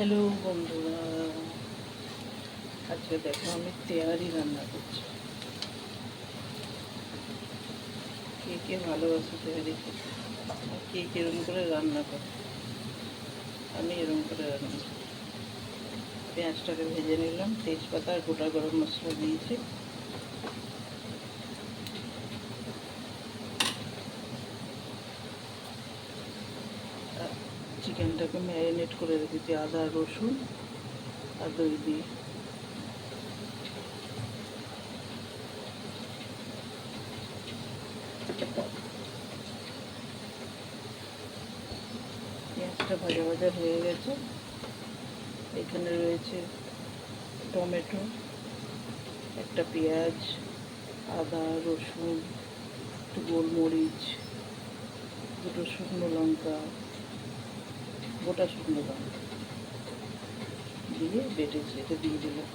Hello বন্ধুরা, আজকে দেখো আমি তেহারি রান্না করছি। কে কে ভালোবাসে তেহারি খেতে, আর কে এরকম করে রান্না করে? আমি এরকম করে রান্না করি। পেঁয়াজটাকে ভেজে নিলাম, তেজপাতা আর গোটা গরম মশলা দিয়েছি। চিকেনটাকে ম্যারিনেট করে রেখেছি আদা রসুন আর দই দিয়ে। পেঁয়াজটা ভাজা ভাজা হয়ে গেছে। এখানে রয়েছে টমেটো, একটা পেঁয়াজ, আদা রসুন, একটু গোলমরিচ, দুটো শুকনো লঙ্কা, গোটা শুকনো লঙ্কা দিয়ে বেটেছি, এটা দিয়ে দিলাম।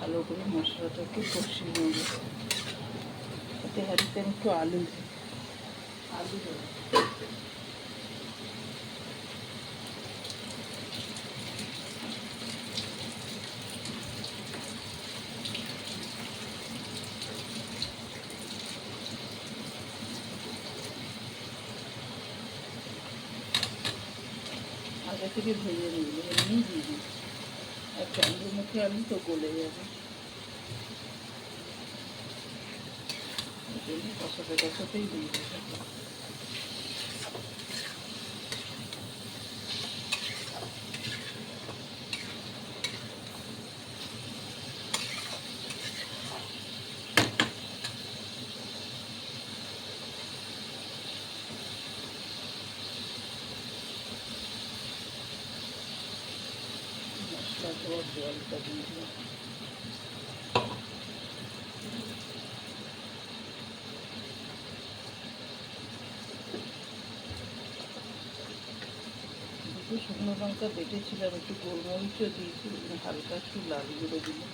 ভালো করে মশলাটাকে কষিয়ে নেব। এতে হাঁড়িতে আমি একটু আলু দেবো। আগে থেকে ভেজে নিই, এমনি দিয়ে দিই। আর চন্দ্রমুখী আলু তো গলে যাবে, এই জন্য কষাতে কষাতেই দিয়ে দেবো। মশলা দেওয়ার জলটা দিয়ে দিলাম। দুটো শুকনো লঙ্কা বেটেছিলাম, একটু গোলমরিচও দিয়েছি, হালকা একটু লাল গুঁড়ো দিলাম।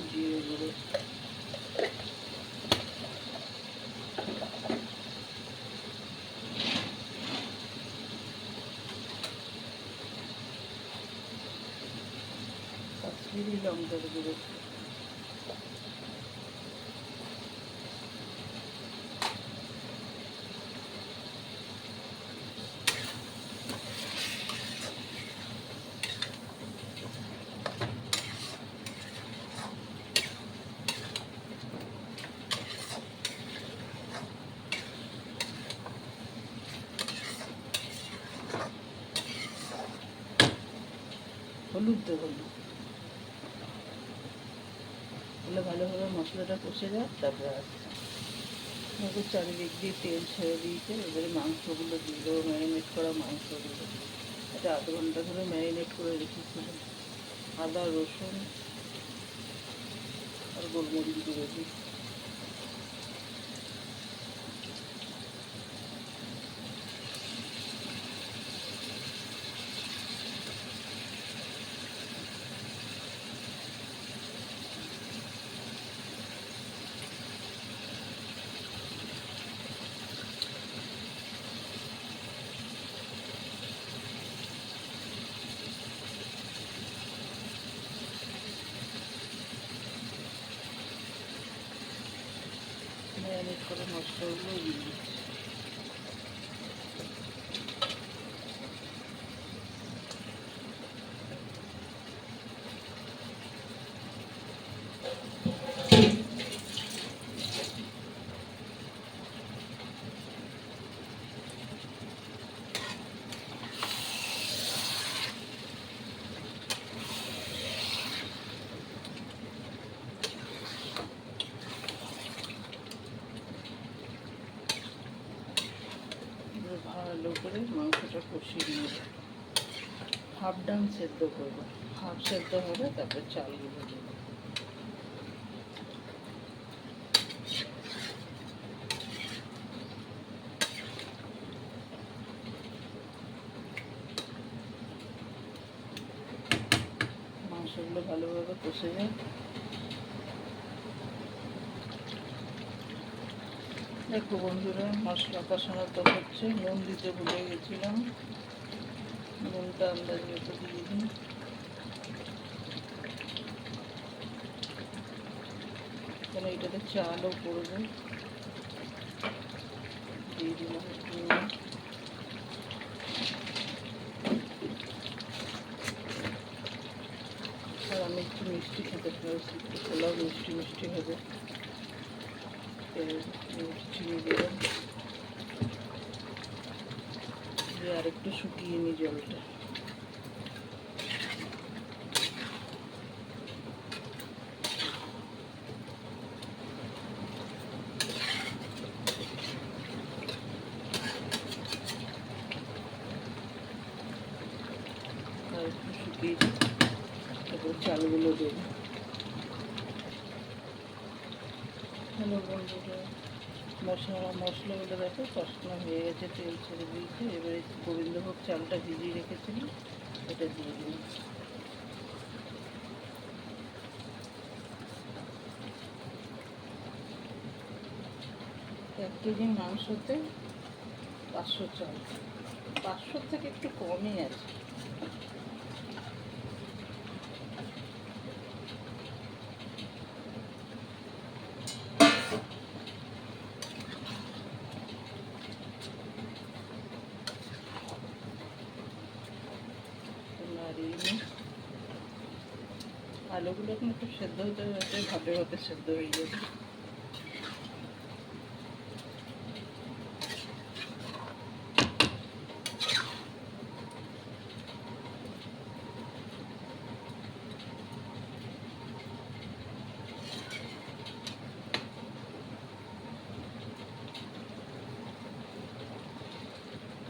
জিরে গুঁড়ো, কাশ্মীরি লঙ্কার গুঁড়ো, হলুদ দেবো না, তাহলে ভালোভাবে মশলাটা কষে যায়। তারপরে আসছে চারিদিক দিয়ে তেল ছেড়ে দিয়েছে, এবারে মাংসগুলো দিয়ে দেবো, ম্যারিনেট করা মাংসগুলো। এটা আধ ঘন্টা ধরে ম্যারিনেট করে রেখেছিলাম। আদা রসুন আর গোলমরিচ গুঁড়ো দিই। ম্যারিনেট করে মশলাগুলো দিয়ে দিচ্ছি। কষিয়ে নেব। হাফ ডান সেদ্ধ করবো, হাফ সেদ্ধ হবে, তারপরে চালগুলো দেবো। মাংসগুলো ভালোভাবে কষে যায়। দেখো বন্ধুরা, মশলা কষানো তো হচ্ছে। নুন দিতে ভুলে গেছিলাম, নুনটা আন্দাজ মতো দিয়ে দিই। এখানে এটাতে চালও পড়বে, দিয়ে দিলাম একটু নুন। আর আমি একটু মিষ্টি খেতে পারছি, একটু পোলাও মিষ্টি মিষ্টি হবে, চিনি দিলাম, দিয়ে আর একটু শুকিয়ে নিই জলটা। আর একটু শুকিয়ে দিই, তারপরে চালগুলো দেবো। হ্যালো বন্ধুরা, মশলাগুলো দেখো কষানো হয়ে গেছে, তেল ছেড়ে দিয়েছে। এবারে গোবিন্দভোগ চালটা ভিজিয়ে রেখেছিলাম, এটা দিয়ে দিই। 1 কেজি মাংসতে 500 চাল, 500 থেকে একটু কমই আছে। নাড়িয়ে নিই। আলুগুলো এখন একটু সেদ্ধ হতে হতে ভাপে ভাপে সেদ্ধ হয়ে যাবে।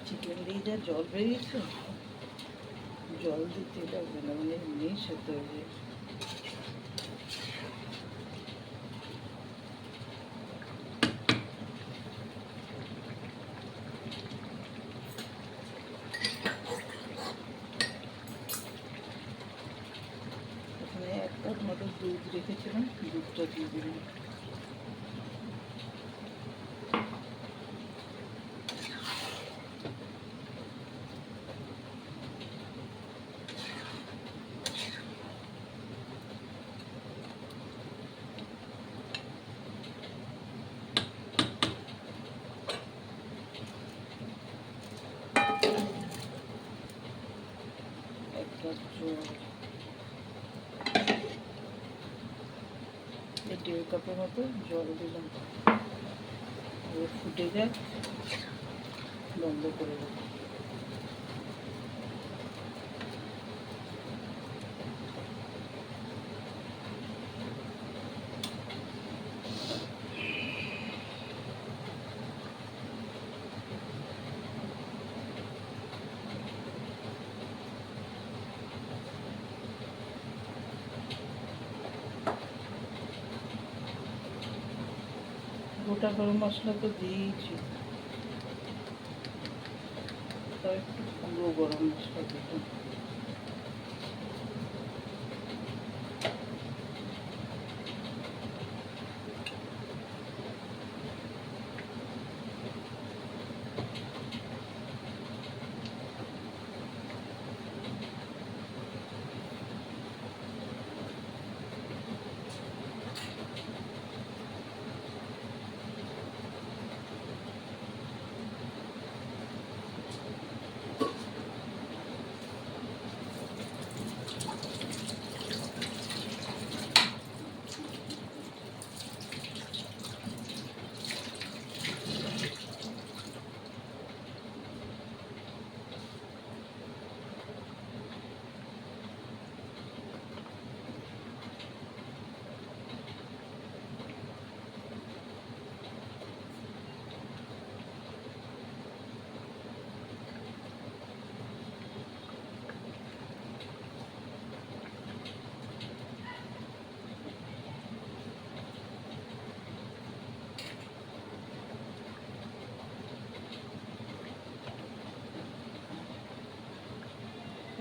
চিকেন দিয়ে যা জল বেরিয়েছে, জল দিতে লাগবে না, মানে এমনি সেদ্ধ হয়ে যায়। এখানে 1 কাপ মতো দুধ রেখেছিলাম, দুধটা দিয়ে দিলাম। এই 1.5 কাপের মতো জল দিলাম, ফুটে যাক, বন্ধ করে দেবো। গোটা গরম মশলা তো দিয়েছি, তাও একটু পুরো গরম মশলা দিলাম।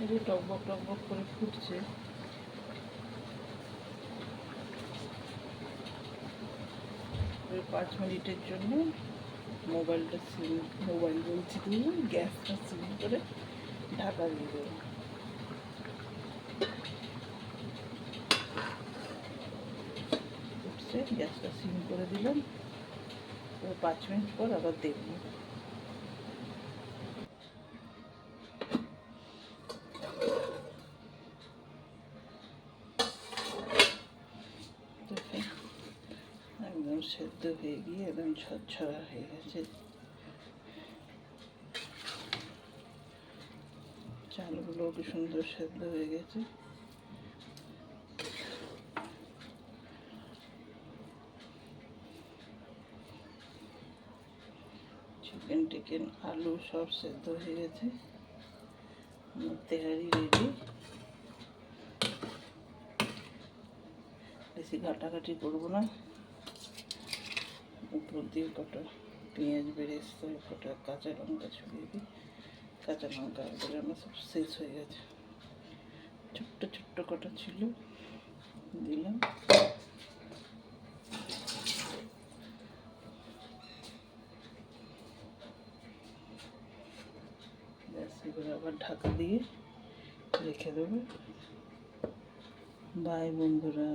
এই যে টকবক টকবক করে ফুটছে। ওই 5 মিনিটের জন্য মোবাইল বলছি দিয়ে গ্যাসটা সিম করে ঢাকা দিয়ে দেবো। ফুটছে, গ্যাসটা সিম করে দিলাম। 5 মিনিট পর আবার দেখবো। একদম সেদ্ধ হয়ে গিয়ে একদম ঝরঝরা হয়ে গেছে। চালগুলো কি সুন্দর সেদ্ধ হয়ে গেছে। চিকেন টিকেন আলু সব সেদ্ধ হয়ে গেছে। তেহারি রেডি। বেশি ঘাটাঘাটি করবো না। উপর দিয়ে কটা পেঁয়াজ বেরেস্তা, কটা কাঁচা লঙ্কা ছড়িয়ে দিই। কাঁচা লঙ্কা বলে আমার সব শেষ হয়ে গেছে। ছোট্ট ছোট্ট কটা ছিল, দিলাম। ব্যাস, এবার আবার ঢাকা দিয়ে রেখে দেবো। বাই বন্ধুরা।